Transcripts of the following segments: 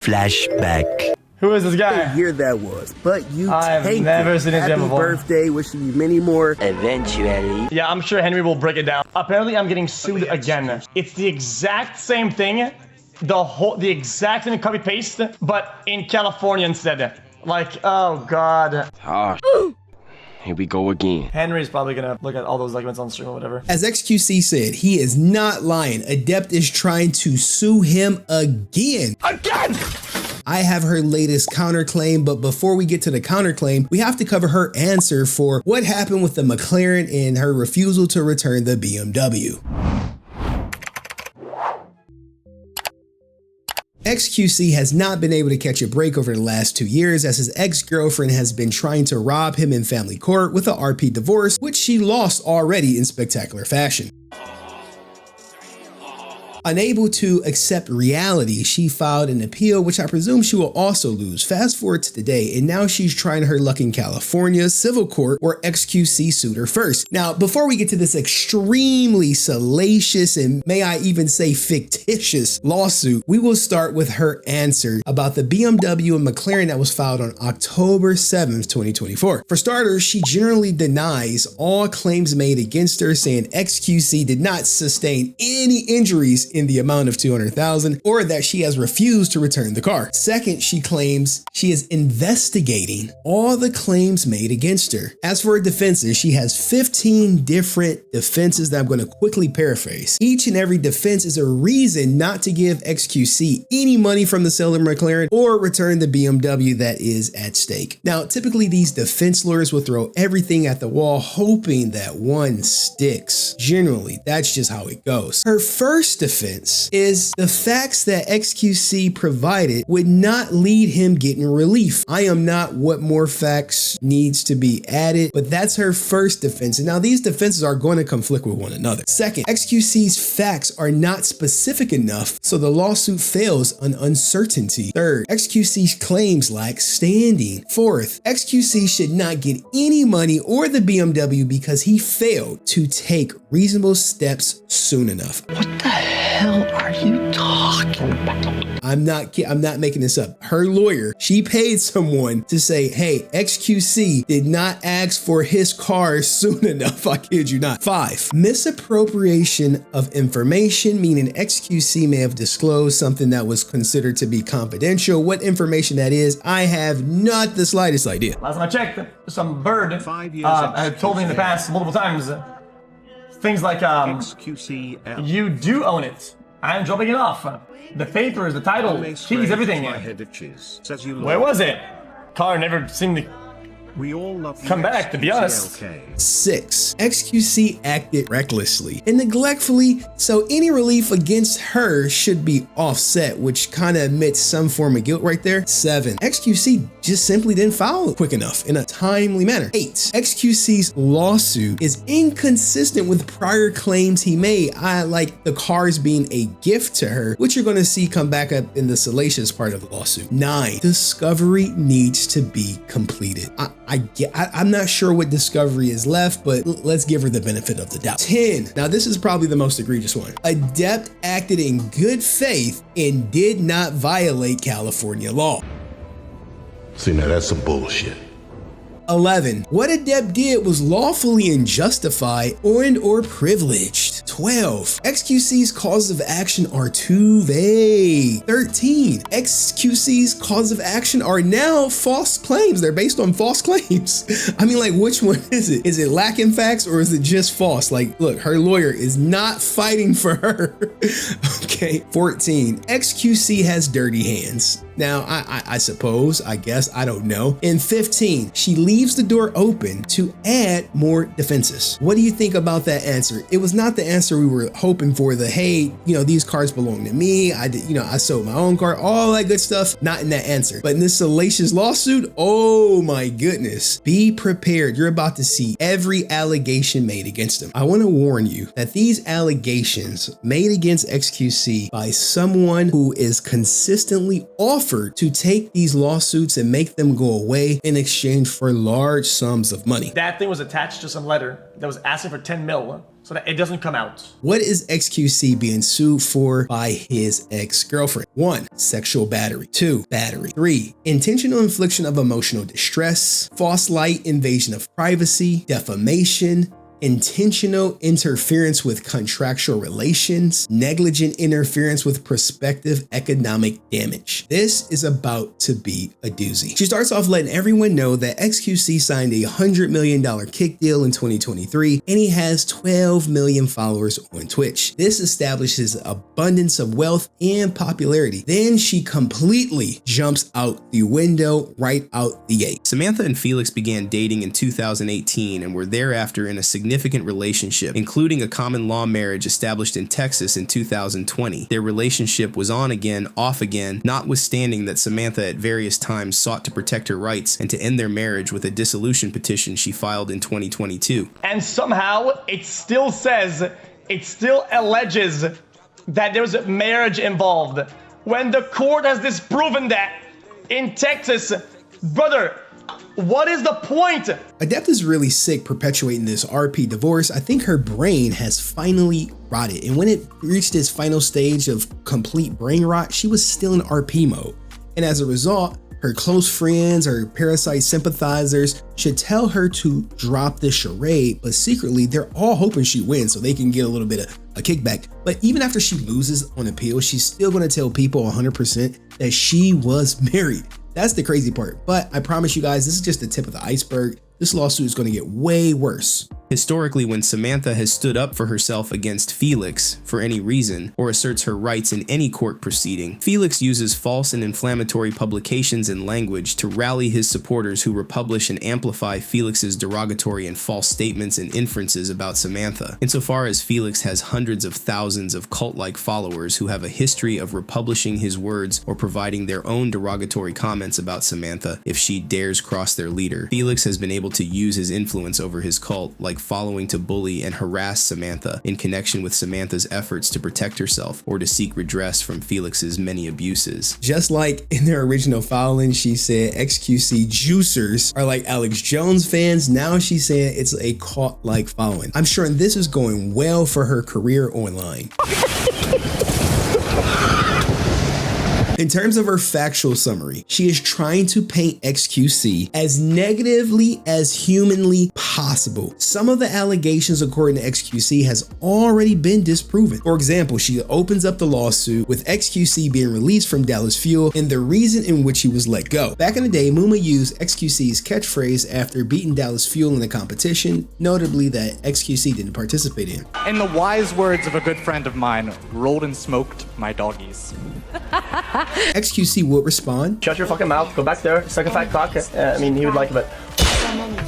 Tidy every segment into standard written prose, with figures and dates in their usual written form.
Flashback. Who is this guy? What year that was, but you I've tanked never it. seen his Happy gym before. birthday, wishing you many more. Eventually. Yeah, I'm sure Henry will break it down. Apparently, I'm getting sued again. It's the exact same thing, the exact same copy paste, but in California instead. Like, oh god. Here we go again. Henry's probably gonna look at all those documents on stream or whatever. As xQC said, he is not lying. Adept is trying to sue him again. I have her latest counterclaim, but before we get to the counterclaim, we have to cover her answer for what happened with the McLaren and her refusal to return the BMW. xQC has not been able to catch a break over the last 2 years as his ex-girlfriend has been trying to rob him in family court with a RP divorce, which she lost already in spectacular fashion. Unable to accept reality, she filed an appeal, which I presume she will also lose. Fast forward to today, and now she's trying her luck in California civil court, where xQC sued her first. Now, before we get to this extremely salacious and may I even say fictitious lawsuit, we will start with her answer about the BMW and McLaren that was filed on October 7th, 2024. For starters, she generally denies all claims made against her, saying xQC did not sustain any injuries in the amount of $200,000 or that she has refused to return the car. Second, she claims she is investigating all the claims made against her. As for her defenses, she has 15 different defenses that I'm going to quickly paraphrase. Each and every defense is a reason not to give xQC any money from the sale of McLaren or return the BMW that is at stake. Now, typically these defense lawyers will throw everything at the wall, hoping that one sticks. Generally, that's just how it goes. Her first defense is the facts that xQC provided would not lead him getting relief. I am not what more facts needs to be added, but that's her first defense. And now these defenses are going to conflict with one another. Second, xQC's facts are not specific enough, so the lawsuit fails on uncertainty. Third, xQC's claims lack standing. Fourth, xQC should not get any money or the BMW because he failed to take reasonable steps soon enough. What the hell are you talking about? I'm not making this up. Her lawyer, she paid someone to say, hey, xQC did not ask for his car soon enough. I kid you not. 5, misappropriation of information, meaning xQC may have disclosed something that was considered to be confidential. What information that is, I have not the slightest idea. Last time I checked, some bird had told me in the past multiple times things like, you do own it. I'm dropping it off. The papers, the title, keys, everything. Where was it? Car never seemed to come back, to be honest. 6, xQC acted recklessly and neglectfully, so any relief against her should be offset, which kind of admits some form of guilt right there. 7, xQC just simply didn't file quick enough in a timely manner. 8, xQC's lawsuit is inconsistent with prior claims he made, like the cars being a gift to her, which you're going to see come back up in the salacious part of the lawsuit. 9, discovery needs to be completed. I'm not sure what discovery is left, but let's give her the benefit of the doubt. 10, now this is probably the most egregious one. Adept acted in good faith and did not violate California law. See, now that's some bullshit. 11, what Adept did was lawfully and justified or privileged. 12, xQC's causes of action are too vague. 13, xQC's causes of action are now false claims. They're based on false claims. I mean, like, which one is it? Is it lacking facts or is it just false? Like, look, her lawyer is not fighting for her. Okay. 14, xQC has dirty hands. Now, I suppose, I guess, I don't know. And 15, she leaves the door open to add more defenses. What do you think about that answer? It was not the answer we were hoping for, the, hey, these cars belong to me. I sold my own car, all that good stuff. Not in that answer. But in this salacious lawsuit, oh my goodness. Be prepared. You're about to see every allegation made against him. I want to warn you that these allegations made against xQC by someone who is consistently offered to take these lawsuits and make them go away in exchange for large sums of money. That thing was attached to some letter that was asking for 10 mil. so that it doesn't come out. What is xQC being sued for by his ex-girlfriend? 1. Sexual battery. 2. Battery. 3. Intentional infliction of emotional distress. False light invasion of privacy. Defamation. Intentional interference with contractual relations, negligent interference with prospective economic damage. This is about to be a doozy. She starts off letting everyone know that xQC signed a $100 million kick deal in 2023, and he has 12 million followers on Twitch. This establishes abundance of wealth and popularity. Then she completely jumps out the window, right out the gate. Samantha and Felix began dating in 2018 and were thereafter in a significant relationship, including a common law marriage established in Texas in 2020. Their relationship was on again, off again, notwithstanding that Samantha at various times sought to protect her rights and to end their marriage with a dissolution petition she filed in 2022. And somehow it still says, it still alleges that there was a marriage involved, when the court has disproven that in Texas. Brother, what is the point? Adept is really sick perpetuating this RP divorce. I think her brain has finally rotted, and when it reached its final stage of complete brain rot, she was still in RP mode. And as a result, her close friends or parasite sympathizers should tell her to drop this charade, but secretly they're all hoping she wins so they can get a little bit of a kickback. But even after she loses on appeal, she's still gonna tell people 100% that she was married. That's the crazy part, but I promise you guys, this is just the tip of the iceberg. This lawsuit is going to get way worse. Historically, when Samantha has stood up for herself against Felix for any reason, or asserts her rights in any court proceeding, Felix uses false and inflammatory publications and language to rally his supporters who republish and amplify Felix's derogatory and false statements and inferences about Samantha. Insofar as Felix has hundreds of thousands of cult-like followers who have a history of republishing his words or providing their own derogatory comments about Samantha if she dares cross their leader, Felix has been able to use his influence over his cult, like following to bully and harass Samantha in connection with Samantha's efforts to protect herself or to seek redress from Felix's many abuses. Just like in their original filing, she said xQC juicers are like Alex Jones fans. Now she's saying it's a cult-like following. I'm sure this is going well for her career online. In terms of her factual summary, she is trying to paint xQC as negatively as humanly possible. Some of the allegations according to xQC has already been disproven. For example, she opens up the lawsuit with xQC being released from Dallas Fuel and the reason in which he was let go. Back in the day, Muma used xQC's catchphrase after beating Dallas Fuel in the competition, notably that xQC didn't participate in. In the wise words of a good friend of mine, rolled and smoked my doggies. xQC would respond, Shut your fucking mouth, go back there, suck a fat cock. I mean, he would like it, but...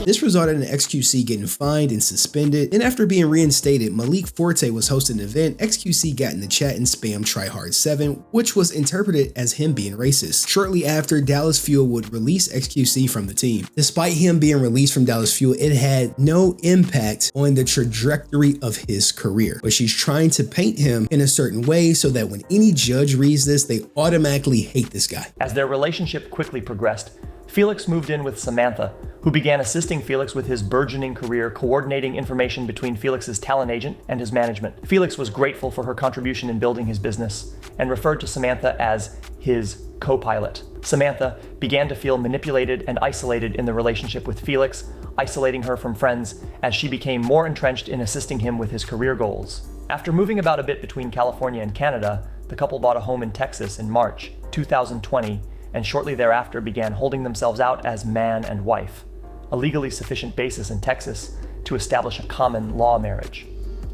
This resulted in xQC getting fined and suspended. Then after being reinstated, Malik Forte was hosting an event. xQC got in the chat and spammed TryHard7, which was interpreted as him being racist. Shortly after, Dallas Fuel would release xQC from the team. Despite him being released from Dallas Fuel, it had no impact on the trajectory of his career. But she's trying to paint him in a certain way so that when any judge reads this, they automatically hate this guy. As their relationship quickly progressed, Felix moved in with Samantha, who began assisting Felix with his burgeoning career, coordinating information between Felix's talent agent and his management. Felix was grateful for her contribution in building his business and referred to Samantha as his co-pilot. Samantha began to feel manipulated and isolated in the relationship with Felix, isolating her from friends as she became more entrenched in assisting him with his career goals. After moving about a bit between California and Canada, the couple bought a home in Texas in March 2020, and shortly thereafter began holding themselves out as man and wife, a legally sufficient basis in Texas to establish a common law marriage.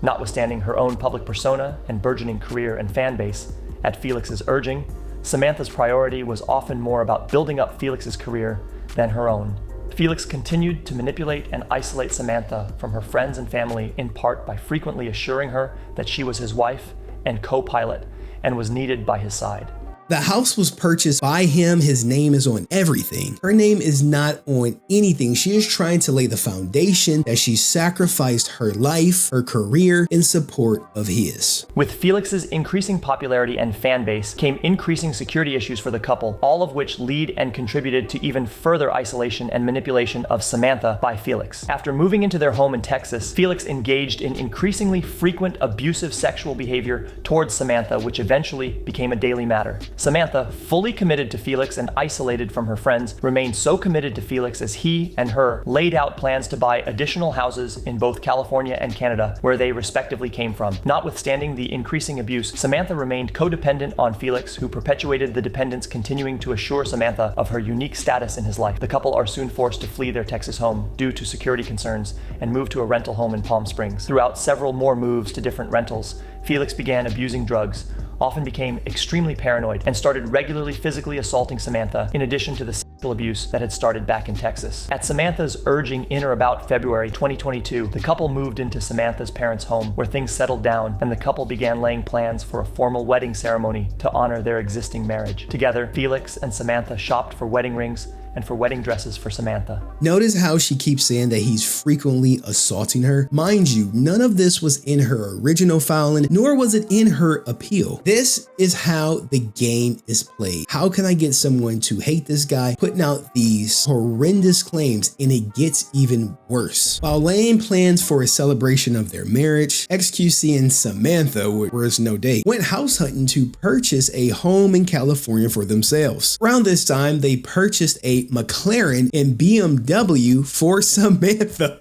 Notwithstanding her own public persona and burgeoning career and fan base, at Felix's urging, Samantha's priority was often more about building up Felix's career than her own. Felix continued to manipulate and isolate Samantha from her friends and family, in part by frequently assuring her that she was his wife and co-pilot and was needed by his side. The house was purchased by him. His name is on everything. Her name is not on anything. She is trying to lay the foundation that she sacrificed her life, her career in support of his. With Felix's increasing popularity and fan base came increasing security issues for the couple, all of which lead and contributed to even further isolation and manipulation of Samantha by Felix. After moving into their home in Texas, Felix engaged in increasingly frequent abusive sexual behavior towards Samantha, which eventually became a daily matter. Samantha, fully committed to Felix and isolated from her friends, remained so committed to Felix as he and her laid out plans to buy additional houses in both California and Canada, where they respectively came from. Notwithstanding the increasing abuse, Samantha remained codependent on Felix, who perpetuated the dependence, continuing to assure Samantha of her unique status in his life. The couple are soon forced to flee their Texas home due to security concerns and move to a rental home in Palm Springs. Throughout several more moves to different rentals, Felix began abusing drugs, often became extremely paranoid, and started regularly physically assaulting Samantha, in addition to the sexual abuse that had started back in Texas. At Samantha's urging in or about February 2022, the couple moved into Samantha's parents' home, where things settled down, and the couple began laying plans for a formal wedding ceremony to honor their existing marriage. Together, Felix and Samantha shopped for wedding rings and for wedding dresses for Samantha. Notice how she keeps saying that he's frequently assaulting her. Mind you, none of this was in her original filing, nor was it in her appeal. This is how the game is played. How can I get someone to hate this guy, putting out these horrendous claims, and it gets even worse. While laying plans for a celebration of their marriage, xQC and Samantha, where's no date, went house hunting to purchase a home in California for themselves. Around this time, they purchased a McLaren and BMW for Samantha.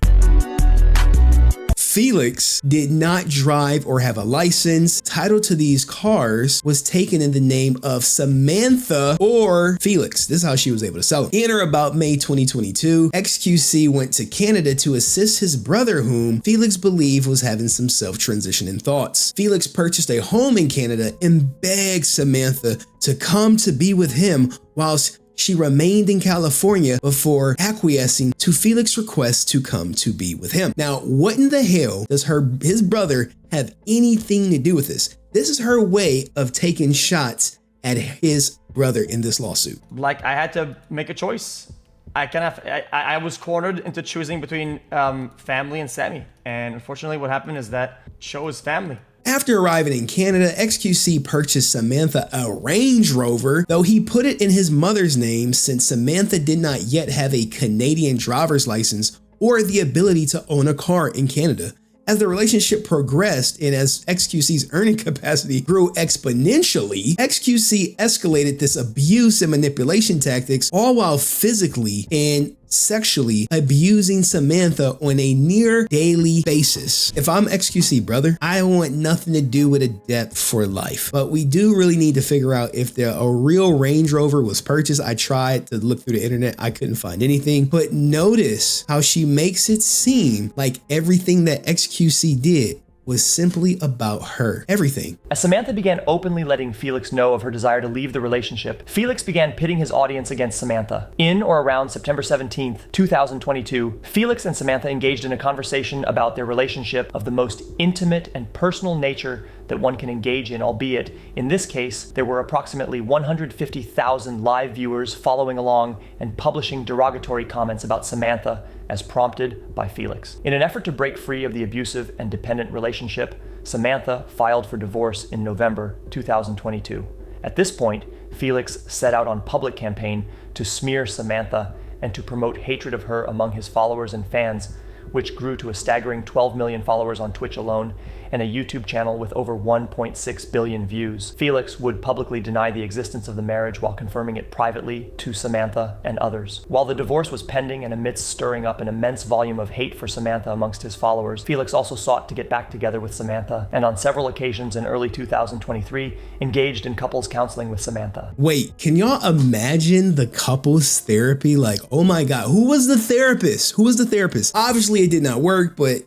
Felix did not drive or have a license. Title to these cars was taken in the name of Samantha or Felix. This is how she was able to sell them. In or about May 2022, xQC went to Canada to assist his brother, whom Felix believed was having some self-transitioning thoughts. Felix purchased a home in Canada and begged Samantha to come to be with him whilst she remained in California before acquiescing to Felix's request to come to be with him. Now, what in the hell does his brother have anything to do with this? This is her way of taking shots at his brother in this lawsuit. Like, I had to make a choice. I was cornered into choosing between family and Sammy. And unfortunately, what happened is that chose family. After arriving in Canada, xQC purchased Samantha a Range Rover, though he put it in his mother's name since Samantha did not yet have a Canadian driver's license or the ability to own a car in Canada. As the relationship progressed and as xQC's earning capacity grew exponentially, xQC escalated this abuse and manipulation tactics, all while physically and sexually abusing Samantha on a near daily basis. If I'm xQC, brother, I want nothing to do with Adept for life. But we do really need to figure out if a real Range Rover was purchased. I tried to look through the internet. I couldn't find anything. But notice how she makes it seem like everything that xQC did was simply about her. Everything. As Samantha began openly letting Felix know of her desire to leave the relationship, Felix began pitting his audience against Samantha. In or around September 17th, 2022, Felix and Samantha engaged in a conversation about their relationship of the most intimate and personal nature that one can engage in, albeit, in this case, there were approximately 150,000 live viewers following along and publishing derogatory comments about Samantha as prompted by Felix. In an effort to break free of the abusive and dependent relationship, Samantha filed for divorce in November 2022. At this point, Felix set out on public campaign to smear Samantha and to promote hatred of her among his followers and fans, which grew to a staggering 12 million followers on Twitch alone and a YouTube channel with over 1.6 billion views. Felix would publicly deny the existence of the marriage while confirming it privately to Samantha and others. While the divorce was pending and amidst stirring up an immense volume of hate for Samantha amongst his followers, Felix also sought to get back together with Samantha, and on several occasions in early 2023, engaged in couples counseling with Samantha. Wait, can y'all imagine the couples therapy? Like, oh my God, who was the therapist? Who was the therapist? Obviously it did not work, but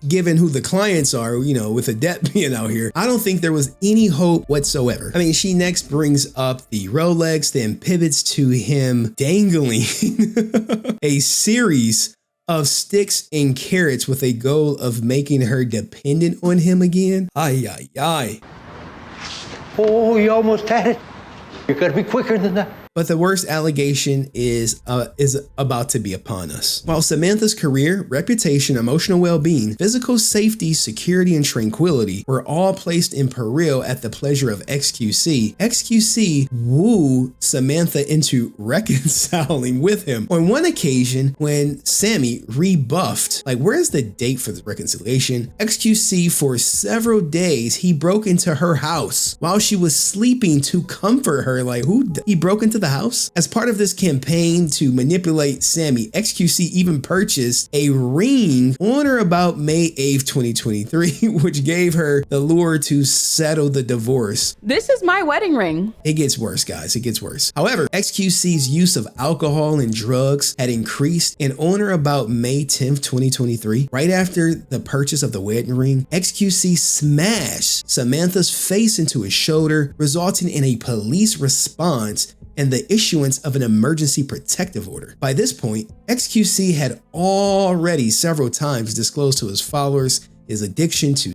given who the clients are, with Adept being out here, I don't think there was any hope whatsoever. I mean, she next brings up the Rolex, then pivots to him dangling a series of sticks and carrots with a goal of making her dependent on him again. Ay, ay, ay. Oh, you almost had it. You gotta be quicker than that. But the worst allegation is about to be upon us. While Samantha's career, reputation, emotional well-being, physical safety, security, and tranquility were all placed in peril at the pleasure of xQC, xQC wooed Samantha into reconciling with him. On one occasion, when Sammy rebuffed, like, where's the date for the reconciliation? xQC, for several days, he broke into her house while she was sleeping to comfort her. Like, he broke into the house? As part of this campaign to manipulate Sammy, xQC even purchased a ring on or about May 8th, 2023, which gave her the lure to settle the divorce. This is my wedding ring. It gets worse, guys. It gets worse. However, xQC's use of alcohol and drugs had increased, and on or about May 10th, 2023, right after the purchase of the wedding ring, xQC smashed Samantha's face into his shoulder, resulting in a police response and the issuance of an emergency protective order. By this point, xQC had already several times disclosed to his followers his addiction to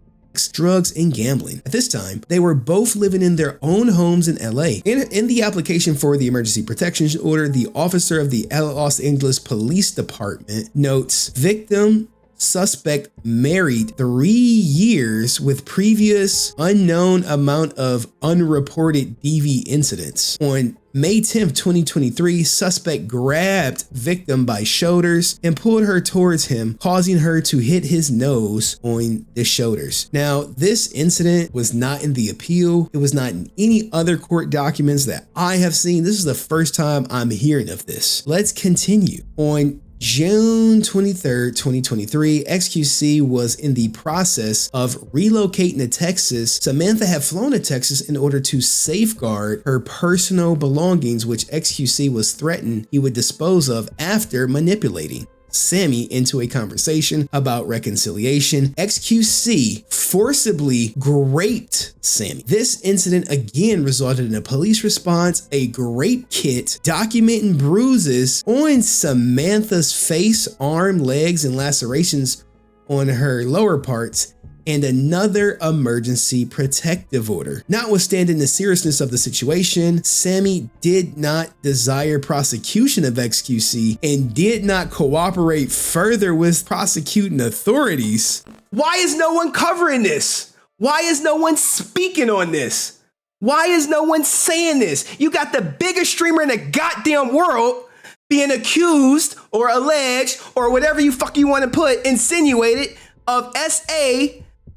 drugs and gambling. At this time, they were both living in their own homes in LA. In the application for the emergency protection order, the officer of the Los Angeles Police Department notes, victim suspect married 3 years with previous unknown amount of unreported DV incidents. On May 10th, 2023, suspect grabbed victim by shoulders and pulled her towards him, causing her to hit his nose on the shoulders. Now, this incident was not in the appeal. It was not in any other court documents that I have seen. This is the first time I'm hearing of this. Let's continue. On June 23rd, 2023, xQC was in the process of relocating to Texas. Samantha had flown to Texas in order to safeguard her personal belongings, which xQC was threatened he would dispose of after manipulating Sammy into a conversation about reconciliation. xQC forcibly raped Sammy. This incident again resulted in a police response, a rape kit documenting bruises on Samantha's face, arm, legs, and lacerations on her lower parts, and another emergency protective order. Notwithstanding the seriousness of the situation, Sammy did not desire prosecution of xQC and did not cooperate further with prosecuting authorities. Why is no one covering this? Why is no one speaking on this? Why is no one saying this? You got the biggest streamer in the goddamn world being accused or alleged or whatever you want to put, insinuated, of SA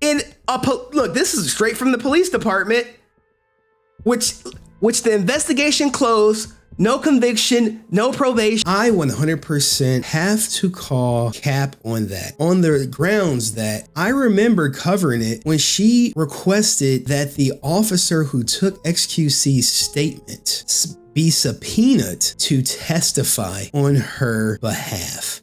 in look, this is straight from the police department, which the investigation closed, no conviction, no probation. I 100% have to call cap on that, on the grounds that I remember covering it when she requested that the officer who took xQC's statement be subpoenaed to testify on her behalf.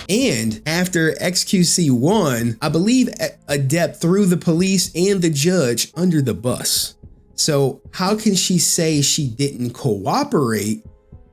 And after xQC won, I believe Adept threw the police and the judge under the bus. So how can she say she didn't cooperate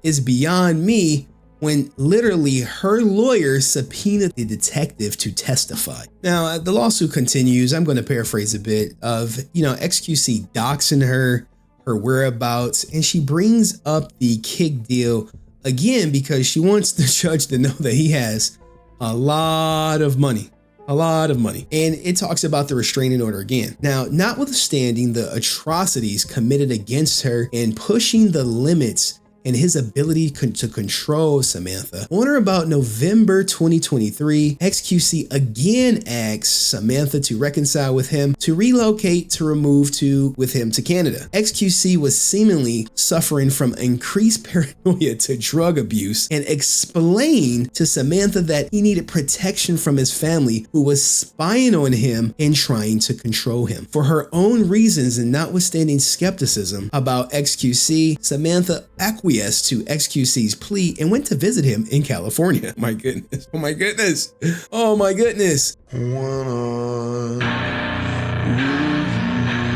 is beyond me when literally her lawyer subpoenaed the detective to testify. Now, the lawsuit continues. I'm going to paraphrase a bit of, xQC doxing her whereabouts, and she brings up the kick deal again because she wants the judge to know that he has a lot of money. And it talks about the restraining order again. Now, notwithstanding the atrocities committed against her and pushing the limits and his ability to control Samantha, on or about November 2023, xQC again asks Samantha to reconcile with him, to relocate, to remove with him to Canada. xQC was seemingly suffering from increased paranoia to drug abuse and explained to Samantha that he needed protection from his family who was spying on him and trying to control him. For her own reasons and notwithstanding skepticism about xQC, Samantha acquiesced to xQC's plea and went to visit him in California. My goodness. Oh my goodness. Oh my goodness.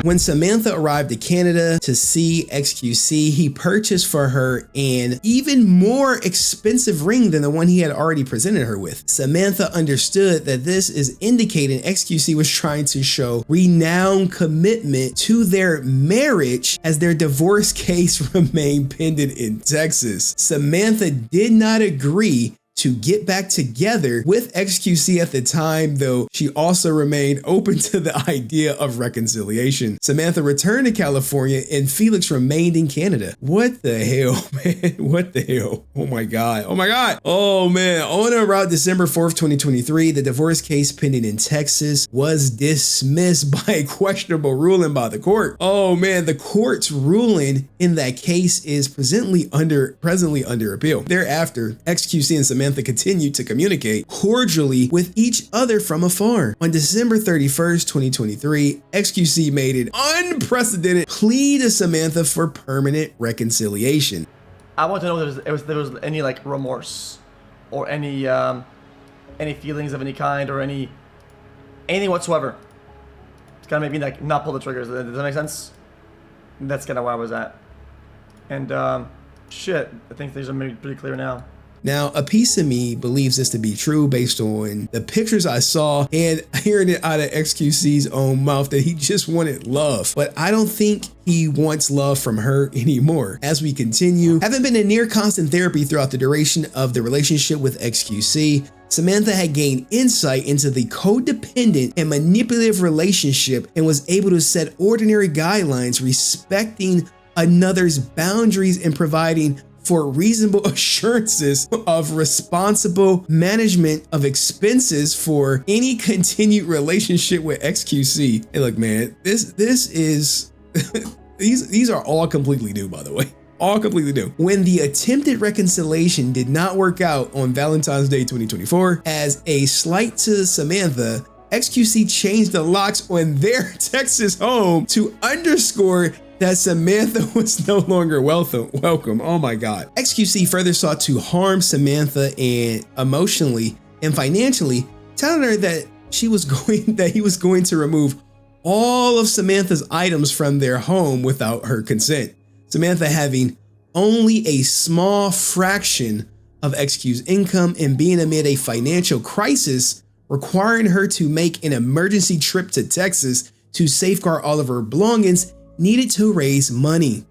When Samantha arrived to Canada to see xQC, he purchased for her an even more expensive ring than the one he had already presented her with. Samantha understood that this is indicating xQC was trying to show renowned commitment to their marriage as their divorce case remained pending in Texas. Samantha did not agree to get back together with xQC at the time, though she also remained open to the idea of reconciliation. Samantha returned to California and Felix remained in Canada. What the hell, man? What the hell? Oh my God. Oh my God. Oh man. On or around December 4th, 2023, the divorce case pending in Texas was dismissed by a questionable ruling by the court. Oh man, the court's ruling in that case is presently under appeal. Thereafter, xQC and Samantha continued to communicate cordially with each other from afar. On December 31st, 2023, xQC made an unprecedented plea to Samantha for permanent reconciliation. I want to know if there was any like remorse or any feelings of any kind or anything whatsoever. It's kind of maybe like not pull the triggers. Does that make sense? That's kind of where I was at. And shit, I think things are maybe pretty clear now. Now, a piece of me believes this to be true based on the pictures I saw and hearing it out of xQC's own mouth that he just wanted love. But I don't think he wants love from her anymore. As we continue, having been in near constant therapy throughout the duration of the relationship with xQC, Samantha had gained insight into the codependent and manipulative relationship and was able to set ordinary guidelines respecting another's boundaries and providing for reasonable assurances of responsible management of expenses for any continued relationship with xQC. Hey, look, man, this is these are all completely new, by the way. All completely new. When the attempted reconciliation did not work out on Valentine's Day 2024, as a slight to Samantha, xQC changed the locks on their Texas home to underscore that Samantha was no longer welcome. Oh my God. xQC further sought to harm Samantha and emotionally and financially, telling her that he was going to remove all of Samantha's items from their home without her consent. Samantha having only a small fraction of xQ's income and being amid a financial crisis, requiring her to make an emergency trip to Texas to safeguard all of her belongings, needed to raise money.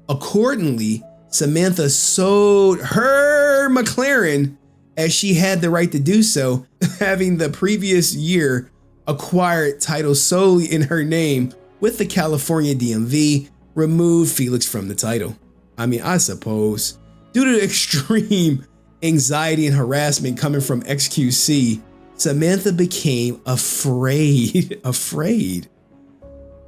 Accordingly, Samantha sold her McLaren as she had the right to do so, having the previous year acquired title solely in her name with the California DMV, removed Felix from the title. I mean, I suppose due to the extreme anxiety and harassment coming from xQC, Samantha became afraid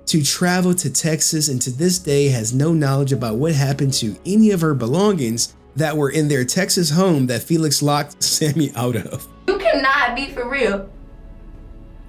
to travel to Texas, and to this day has no knowledge about what happened to any of her belongings that were in their Texas home that Felix locked Sammy out of. You cannot be for real.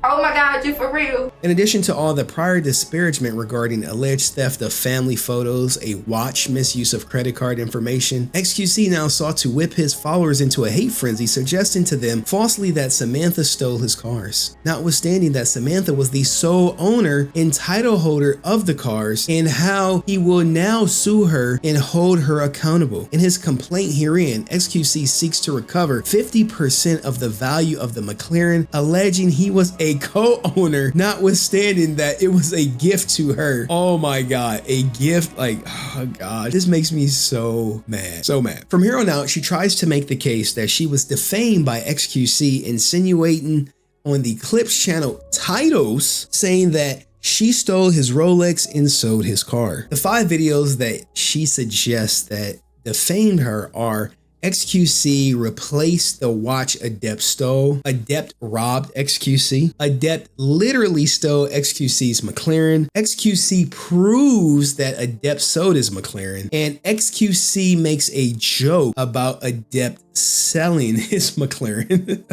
Oh my God, you for real? In addition to all the prior disparagement regarding alleged theft of family photos, a watch, misuse of credit card information, xQC now sought to whip his followers into a hate frenzy, suggesting to them falsely that Samantha stole his cars. Notwithstanding that Samantha was the sole owner and title holder of the cars, and how he will now sue her and hold her accountable. In his complaint herein, xQC seeks to recover 50% of the value of the McLaren, alleging he was a co-owner, notwithstanding that it was a gift to her. Oh my God, a gift. Like, oh God, this makes me so mad, so mad. From here on out, she tries to make the case that she was defamed by xQC, insinuating on the Clips channel titles, saying that she stole his Rolex and sold his car. The 5 videos that she suggests that defamed her are: xQC replaced the watch Adept stole. Adept robbed xQC. Adept literally stole xQC's McLaren. xQC proves that Adept sold his McLaren. And xQC makes a joke about Adept selling his McLaren.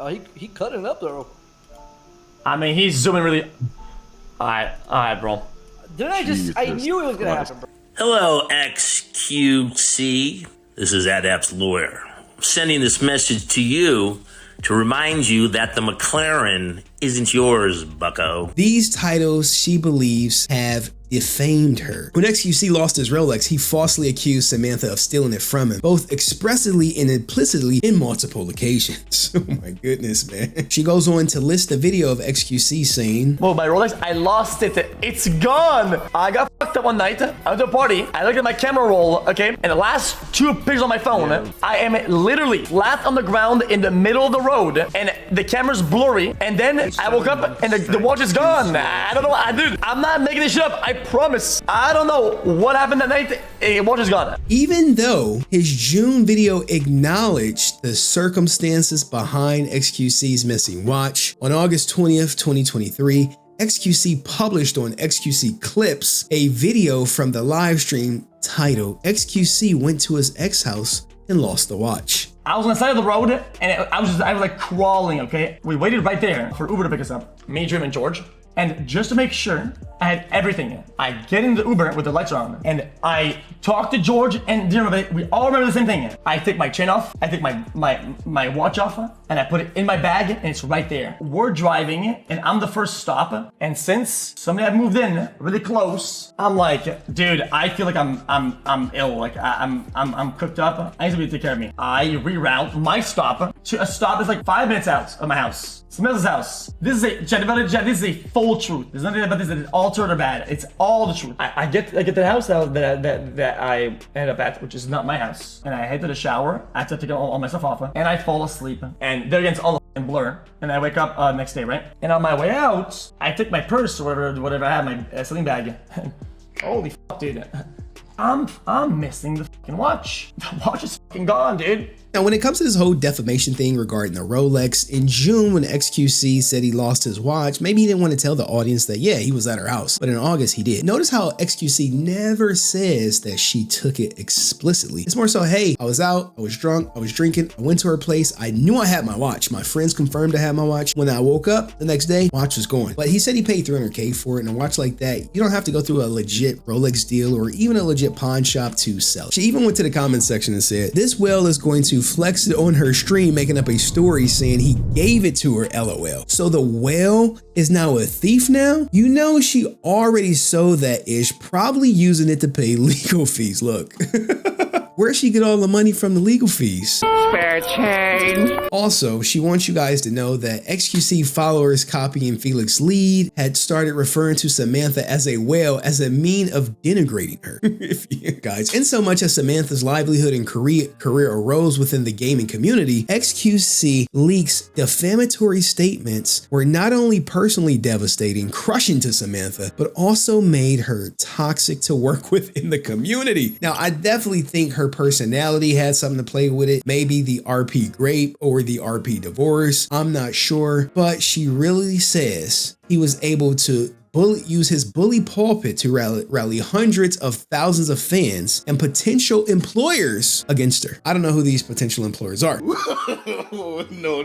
Oh, he cut it up though. I mean, he's zooming really. Alright, bro. Didn't I just? I knew it was gonna happen, bro. Hello, xQC. This is Adept's lawyer. I'm sending this message to you to remind you that the McLaren isn't yours, bucko. These titles, she believes, have defamed her. When xQC lost his Rolex, he falsely accused Samantha of stealing it from him, both expressly and implicitly in multiple occasions. Oh my goodness, man. She goes on to list the video of xQC saying, well, my Rolex, I lost it. It's gone. I got fucked up one night. I went to a party. I looked at my camera roll, okay? And the last 2 pictures on my phone, I am literally flat on the ground in the middle of the road, and the camera's blurry. And then I woke up and the watch is gone. I don't know. Dude, I'm not making this shit up. I promise. I don't know what happened that night. The watch is gone. Even though his June video acknowledged the circumstances behind xQC's missing watch, on August 20th, 2023, xQC published on xQC Clips a video from the live stream titled "xQC went to his ex house and lost the watch." I was on the side of the road and I was like crawling, okay? We waited right there for Uber to pick us up, me, Jim, and George. And just to make sure I had everything, I get in the Uber with the lights on and I talk to George, and we all remember the same thing. I take my chain off, I take my watch off, and I put it in my bag, and it's right there. We're driving and I'm the first stop. And since somebody had moved in really close, I'm like, dude, I feel like I'm ill. Like I'm cooked up. I need somebody to take care of me. I reroute my stop to a stop that's like 5 minutes out of my house. Samantha's house. This is a full truth. There's nothing about this that is altered or bad. It's all the truth. I get to the house that I ended up at, which is not my house. And I head to the shower. I have to take all my stuff off. And I fall asleep. And there again, it's all a blur. And I wake up next day, right? And on my way out, I take my purse or whatever I have, my sling bag. Holy fuck, dude. I'm missing the fucking watch. The watch is fucking gone, dude. Now, when it comes to this whole defamation thing regarding the Rolex, in June when xQC said he lost his watch, maybe he didn't want to tell the audience that, yeah, he was at her house, but in August he did. Notice how xQC never says that she took it explicitly. It's more so, hey, I was out, I was drunk, I was drinking, I went to her place, I knew I had my watch. My friends confirmed I had my watch. When I woke up the next day, watch was gone. But he said he paid $300K for it, and a watch like that, you don't have to go through a legit Rolex deal or even a legit pawn shop to sell it. She even went to the comment section and said, this whale is going to flex it on her stream, making up a story saying he gave it to her, LOL. So the whale is now a thief now? You know she already sold that ish, probably using it to pay legal fees. Look. Where'd she get all the money from the legal fees? Spare change. Also, she wants you guys to know that xQC followers copying Felix's lead had started referring to Samantha as a whale as a mean of denigrating her. Guys, in so much as Samantha's livelihood and career arose within the gaming community, xQC leaks defamatory statements were not only personally devastating, crushing to Samantha, but also made her toxic to work with in the community. Now, I definitely think her personality had something to play with it. Maybe the RP grape or the RP divorce. I'm not sure, but she really says he was able to use his bully pulpit to rally hundreds of thousands of fans and potential employers against her. I don't know who these potential employers are. No.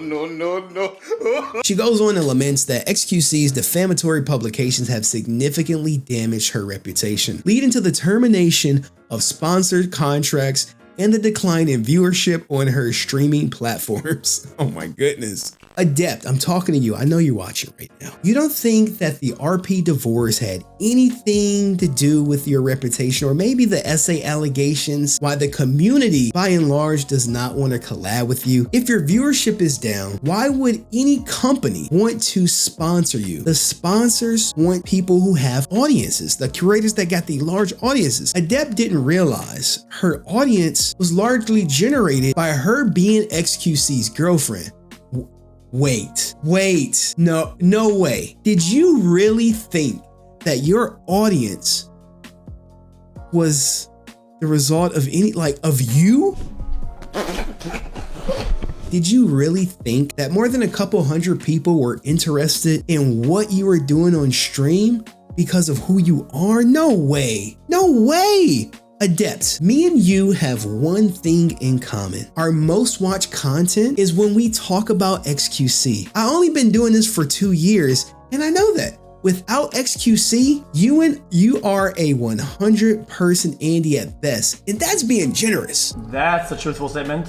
She goes on and laments that xQC's defamatory publications have significantly damaged her reputation, leading to the termination of sponsored contracts and the decline in viewership on her streaming platforms. Oh my goodness. Adept, I'm talking to you. I know you're watching right now. You don't think that the RP divorce had anything to do with your reputation, or maybe the essay allegations, why the community by and large does not want to collab with you? If your viewership is down, why would any company want to sponsor you? The sponsors want people who have audiences, the curators that got the large audiences. Adept didn't realize her audience was largely generated by her being xQC's girlfriend. Wait, no way. Did you really think that your audience was the result of of you? Did you really think that more than a couple hundred people were interested in what you were doing on stream because of who you are? No way. Adept, me and you have one thing in common. Our most watched content is when we talk about xQC. I only been doing this for 2 years, and I know that. Without xQC, you are a 100-person Andy at best, and that's being generous. That's a truthful statement.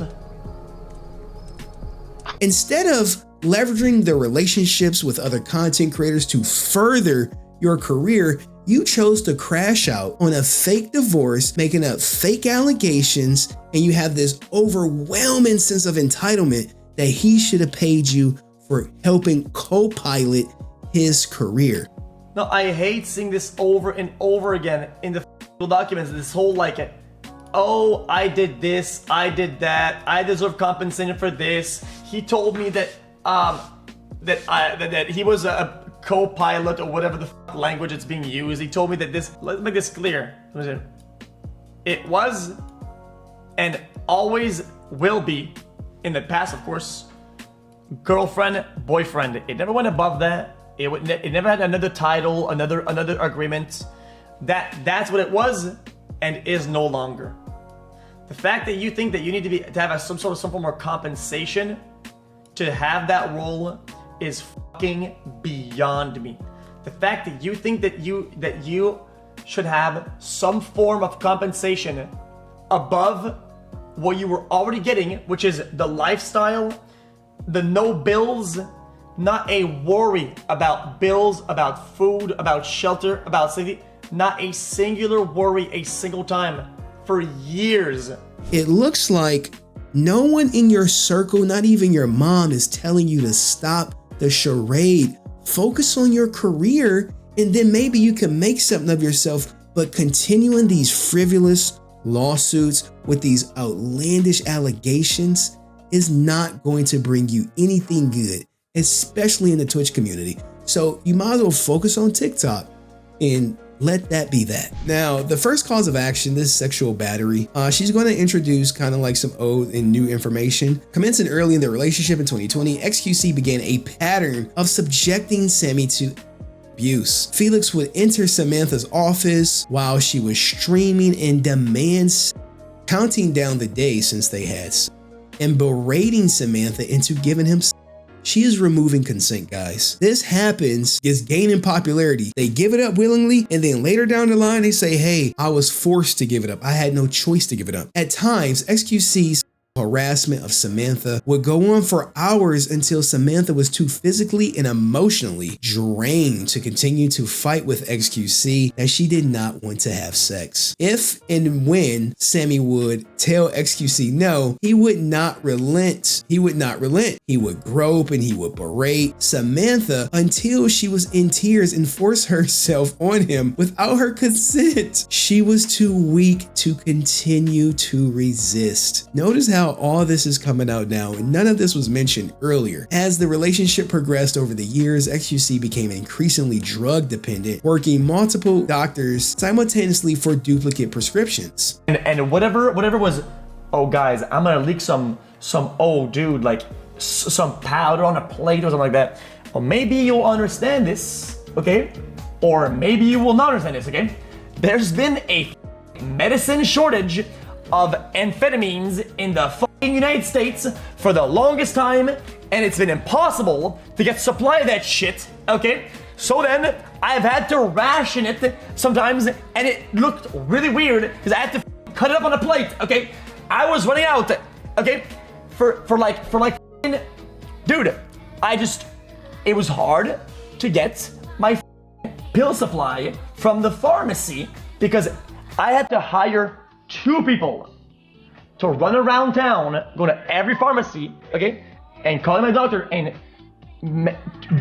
Instead of leveraging the relationships with other content creators to further your career, you chose to crash out on a fake divorce, making up fake allegations, and you have this overwhelming sense of entitlement that he should have paid you for helping co-pilot his career. No, I hate seeing this over and over again in the documents. This whole like, oh, I did this, I did that, I deserve compensation for this. He told me that that he was a co-pilot or whatever the language it's being used. He told me that this. Let's make this clear. It was and always will be, in the past, of course, girlfriend, boyfriend. It never went above that. It never had another title, another agreement. That's what it was and is no longer. The fact that you think that you need to have some form of compensation to have that role is fucking beyond me. The fact that you think that you should have some form of compensation above what you were already getting, which is the lifestyle, the no bills, not a worry about bills, about food, about shelter, about safety, not a singular worry a single time for years. It looks like no one in your circle, not even your mom, is telling you to stop the charade. Focus on your career, and then maybe you can make something of yourself. But continuing these frivolous lawsuits with these outlandish allegations is not going to bring you anything good, especially in the Twitch community. So you might as well focus on TikTok and let that be that. Now, the first cause of action, this sexual battery, she's going to introduce kind of like some old and new information. Commencing early in their relationship in 2020, xQC began a pattern of subjecting Sammy to abuse. Felix would enter Samantha's office while she was streaming and demands, counting down the days since they had sex, and berating Samantha into giving him. She is removing consent, guys. This happens, is gaining popularity. They give it up willingly, and then later down the line, they say, hey, I was forced to give it up. I had no choice to give it up. At times, xQC's harassment of Samantha would go on for hours until Samantha was too physically and emotionally drained to continue to fight with xQC that she did not want to have sex. If and when Sammy would tell xQC no, he would not relent. He would not relent. He would grope and he would berate Samantha until she was in tears and force herself on him without her consent. She was too weak to continue to resist. Notice how all this is coming out now, and none of this was mentioned earlier. As the relationship progressed over the years, xQC became increasingly drug dependent, working multiple doctors simultaneously for duplicate prescriptions. And whatever was, oh guys, I'm gonna leak some oh dude, like some powder on a plate or something like that. Well, maybe you'll understand this, okay? Or maybe you will not understand this, okay? There's been a medicine shortage of amphetamines in the fucking United States for the longest time, and it's been impossible to get supply of that shit, okay? So then I've had to ration it sometimes, and it looked really weird because I had to cut it up on a plate, okay? I was running out, okay? For like dude, it was hard to get my pill supply from the pharmacy because I had to hire 2 people to run around town, go to every pharmacy, okay, and calling my doctor and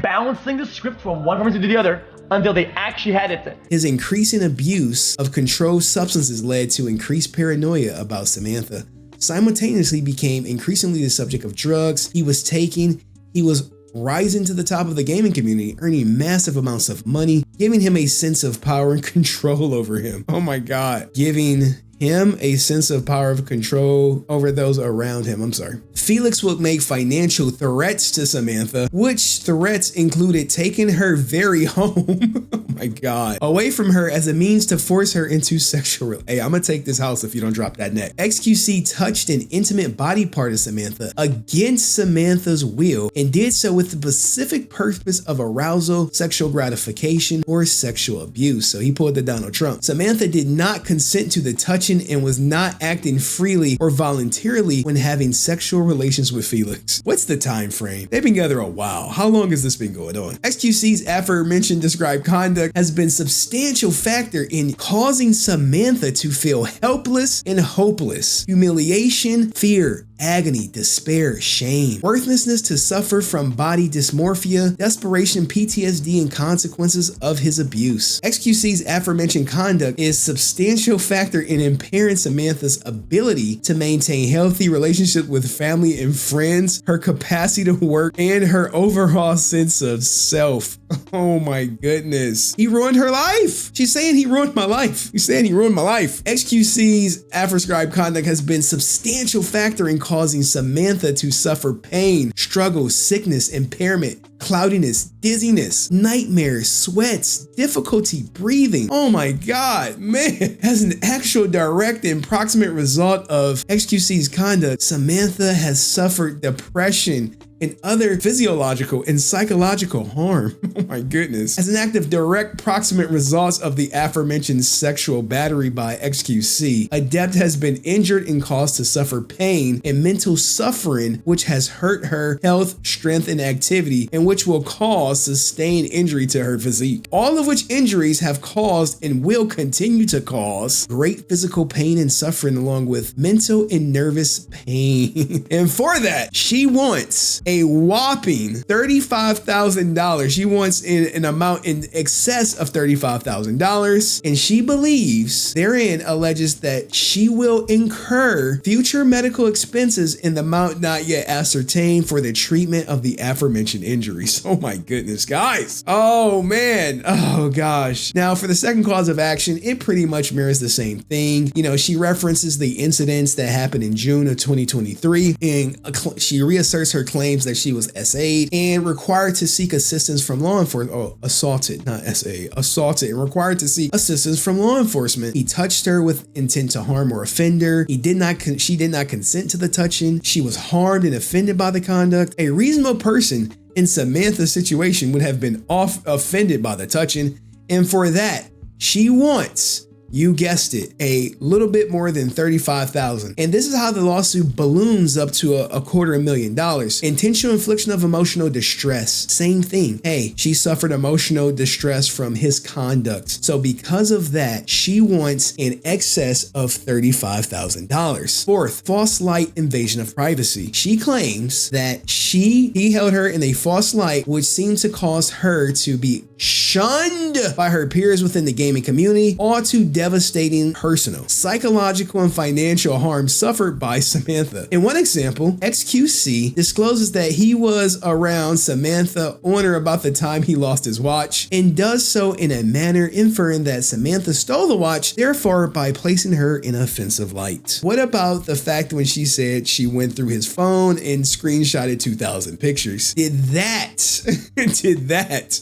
bouncing the script from one pharmacy to the other until they actually had it. His increasing abuse of controlled substances led to increased paranoia about Samantha. Simultaneously became increasingly the subject of drugs he was taking. He was rising to the top of the gaming community, earning massive amounts of money, giving him a sense of power and control over him. Oh my God. Giving him a sense of power of control over those around him. I'm sorry. Felix would make financial threats to Samantha, which threats included taking her very home, oh my God, away from her as a means to force her into sexual. Hey, I'm gonna take this house if you don't drop that net. xQC touched an intimate body part of Samantha against Samantha's will and did so with the specific purpose of arousal, sexual gratification, or sexual abuse. So he pulled the Donald Trump. Samantha did not consent to the touch watching and was not acting freely or voluntarily when having sexual relations with Felix. What's the time frame? They've been together a while. How long has this been going on? xQC's aforementioned described conduct has been a substantial factor in causing Samantha to feel helpless and hopeless, humiliation, fear, agony, despair, shame, worthlessness, to suffer from body dysmorphia, desperation, PTSD, and consequences of his abuse. xQC's aforementioned conduct is a substantial factor in impairing Samantha's ability to maintain healthy relationships with family and friends, her capacity to work, and her overall sense of self. Oh my goodness. He ruined her life. She's saying he ruined my life. He's saying he ruined my life. xQC's aforescribed conduct has been a substantial factor in causing Samantha to suffer pain, struggle, sickness, impairment, cloudiness, dizziness, nightmares, sweats, difficulty breathing. Oh my God, man. As an actual direct and proximate result of xQC's conduct, Samantha has suffered depression and other physiological and psychological harm. Oh my goodness. As an act of direct proximate results of the aforementioned sexual battery by xQC, Adept has been injured and caused to suffer pain and mental suffering, which has hurt her health, strength, and activity, and which will cause sustained injury to her physique. All of which injuries have caused and will continue to cause great physical pain and suffering, along with mental and nervous pain. And for that, she wants a whopping $35,000. She wants an amount in excess of $35,000, and she believes therein alleges that she will incur future medical expenses in the amount not yet ascertained for the treatment of the aforementioned injuries. Oh my goodness, guys. Oh man. Oh gosh. Now for the second cause of action, it pretty much mirrors the same thing. You know, she references the incidents that happened in June of 2023, and she reasserts her claims that she was SA'd and required to seek assistance from law enforcement. Assaulted and required to seek assistance from law enforcement. He touched her with intent to harm or offend her. She did not consent to the touching. She was harmed and offended by the conduct. A reasonable person in Samantha's situation would have been offended by the touching, and for that, she wants, you guessed it, a little bit more than $35,000. And this is how the lawsuit balloons up to a $250,000. Intentional infliction of emotional distress. Same thing. Hey, she suffered emotional distress from his conduct. So because of that, she wants in excess of $35,000. Fourth, false light invasion of privacy. She claims that he held her in a false light, which seemed to cause her to be shunned by her peers within the gaming community, all too devastating personal, psychological, and financial harm suffered by Samantha. In one example, xQC discloses that he was around Samantha on or about the time he lost his watch, and does so in a manner inferring that Samantha stole the watch, therefore by placing her in an offensive light. What about the fact when she said she went through his phone and screenshotted 2,000 pictures? Did that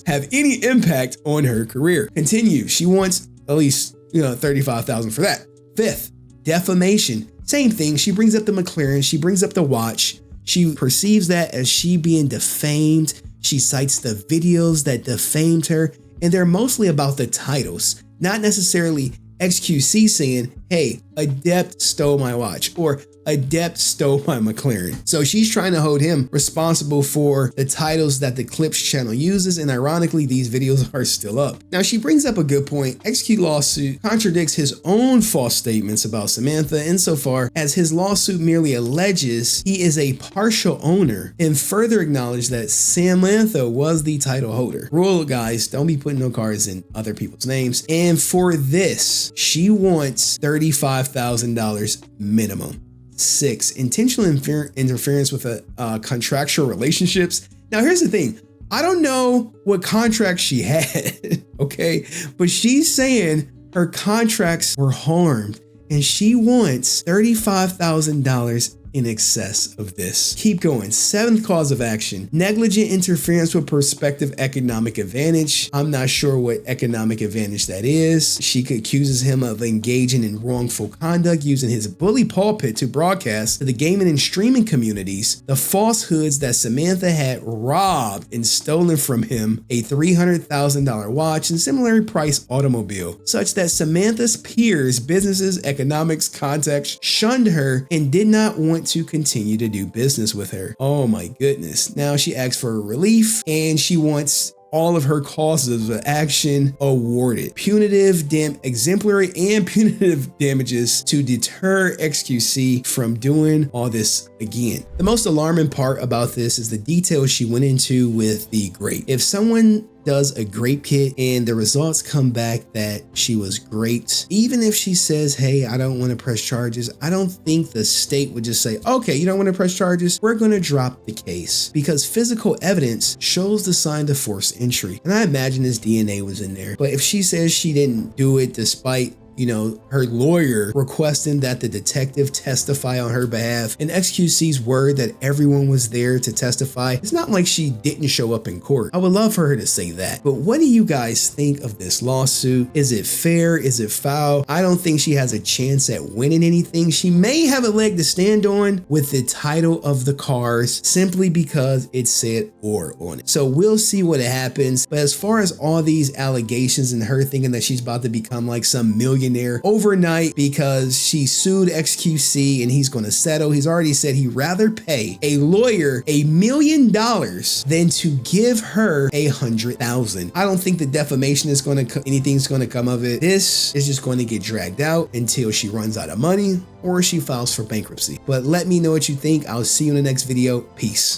have any impact on her career? Continue. She wants at least $35,000 for that. Fifth, defamation. Same thing. She brings up the McLaren. She brings up the watch. She perceives that as she being defamed. She cites the videos that defamed her, and they're mostly about the titles, not necessarily xQC saying, hey, Adept stole my watch, or Adept stole my McLaren. So she's trying to hold him responsible for the titles that the Clips channel uses, and ironically, these videos are still up. Now, she brings up a good point. xQ lawsuit contradicts his own false statements about Samantha insofar as his lawsuit merely alleges he is a partial owner, and further acknowledge that Samantha was the title holder. Rule, guys, don't be putting no cards in other people's names. And for this, she wants $35,000 minimum. 6, intentional interference with contractual relationships. Now, here's the thing. I don't know what contracts she had, okay? But she's saying her contracts were harmed, and she wants $35,000 in excess of this. Keep going. 7th cause of action, negligent interference with prospective economic advantage. I'm not sure what economic advantage that is. She accuses him of engaging in wrongful conduct using his bully pulpit to broadcast to the gaming and streaming communities the falsehoods that Samantha had robbed and stolen from him a $300,000 watch and similarly priced automobile, such that Samantha's peers, businesses, economics, contacts shunned her and did not want to continue to do business with her. Oh my goodness. Now she asks for relief and she wants all of her causes of action awarded. Exemplary and punitive damages to deter xQC from doing all this again. The most alarming part about this is the details she went into with the grape. If someone does a grape kit and the results come back that she was great, even if she says, hey, I don't want to press charges, I don't think the state would just say, okay, you don't want to press charges, we're going to drop the case, because physical evidence shows the sign of forced entry. And I imagine his DNA was in there. But if she says she didn't do it despite her lawyer requesting that the detective testify on her behalf, and xQC's word that everyone was there to testify, it's not like she didn't show up in court. I would love for her to say that. But what do you guys think of this lawsuit? Is it fair? Is it foul? I don't think she has a chance at winning anything. She may have a leg to stand on with the title of the cars simply because it said "or" on it. So we'll see what happens. But as far as all these allegations and her thinking that she's about to become like some millionaire overnight because she sued xQC and he's going to settle. He's already said he'd rather pay a lawyer $1 million than to give her $100,000. I don't think the defamation is anything's going to come of it. This is just going to get dragged out until she runs out of money or she files for bankruptcy. But let me know what you think. I'll see you in the next video. Peace.